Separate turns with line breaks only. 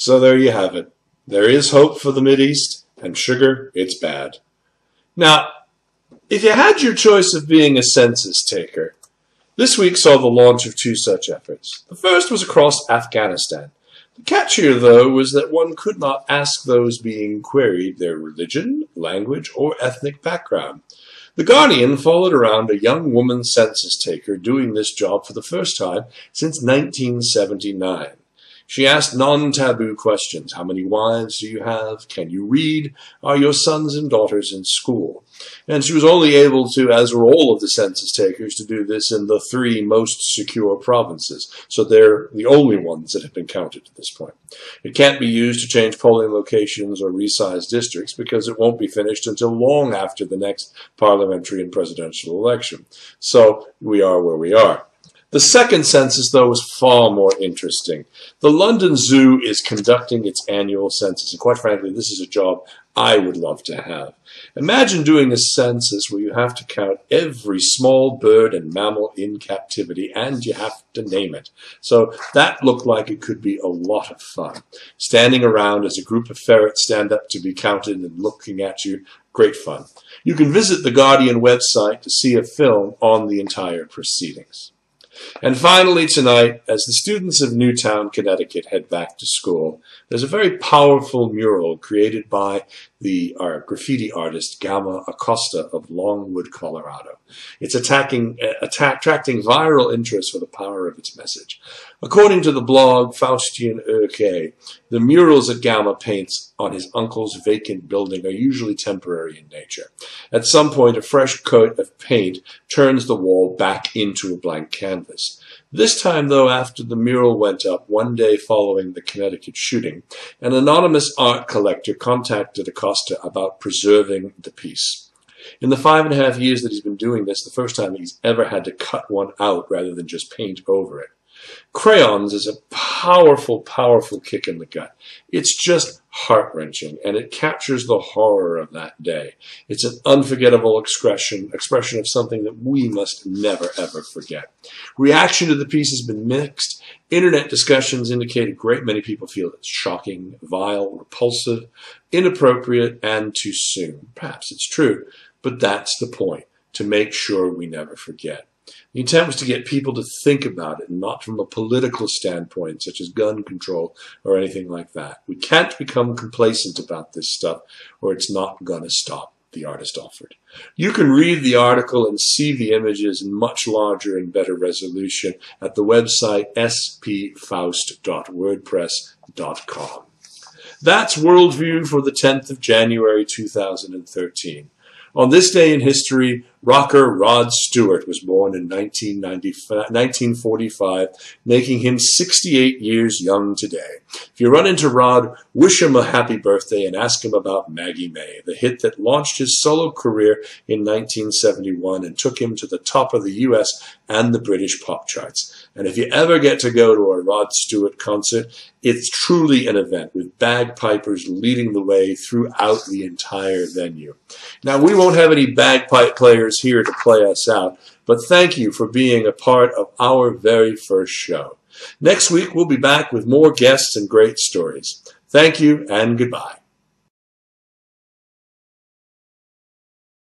So there you have it. There is hope for the Mideast, and sugar, it's bad. Now, if you had your choice of being a census taker, this week saw the launch of two such efforts. The first was across Afghanistan. The catch here, though, was that one could not ask those being queried their religion, language, or ethnic background. The Guardian followed around a young woman census taker doing this job for the first time since 1979. She asked non-taboo questions. How many wives do you have? Can you read? Are your sons and daughters in school? And she was only able to, as were all of the census takers, to do this in the 3 most secure provinces. So they're the only ones that have been counted at this point. It can't be used to change polling locations or resize districts because it won't be finished until long after the next parliamentary and presidential election. So we are where we are. The second census, though, was far more interesting. The London Zoo is conducting its annual census, and quite frankly, this is a job I would love to have. Imagine doing a census where you have to count every small bird and mammal in captivity, and you have to name it. So that looked like it could be a lot of fun. Standing around as a group of ferrets stand up to be counted and looking at you, great fun. You can visit the Guardian website to see a film on the entire proceedings. And finally tonight, as the students of Newtown, Connecticut head back to school, there's a very powerful mural created by the graffiti artist Gamma Acosta of Longwood, Colorado. It's attracting viral interest for the power of its message. According to the blog Faustian UK, the murals that Gamma paints on his uncle's vacant building are usually temporary in nature. At some point, a fresh coat of paint turns the wall back into a blank canvas. This time, though, after the mural went up one day following the Connecticut shooting, an anonymous art collector contacted Acosta about preserving the piece. In the 5.5 years that he's been doing this, the first time he's ever had to cut one out rather than just paint over it. Crayons is a powerful, powerful kick in the gut. It's just heart-wrenching, and it captures the horror of that day. It's an unforgettable expression of something that we must never, ever forget. Reaction to the piece has been mixed. Internet discussions indicate a great many people feel it's shocking, vile, repulsive, inappropriate, and too soon. Perhaps it's true, but that's the point, to make sure we never forget. The intent was to get people to think about it, not from a political standpoint, such as gun control or anything like that. We can't become complacent about this stuff, or it's not going to stop, the artist offered. You can read the article and see the images in much larger and better resolution at the website spfaust.wordpress.com. That's Worldview for the 10th of January 2013. On this day in history, rocker Rod Stewart was born in 1945, making him 68 years young today. If you run into Rod, wish him a happy birthday and ask him about Maggie May, the hit that launched his solo career in 1971 and took him to the top of the U.S. and the British pop charts. And if you ever get to go to a Rod Stewart concert, it's truly an event with bagpipers leading the way throughout the entire venue. Now, we won't have any bagpipe players here to play us out, but thank you for being a part of our very first show. Next week, we'll be back with more guests and great stories. Thank you and goodbye.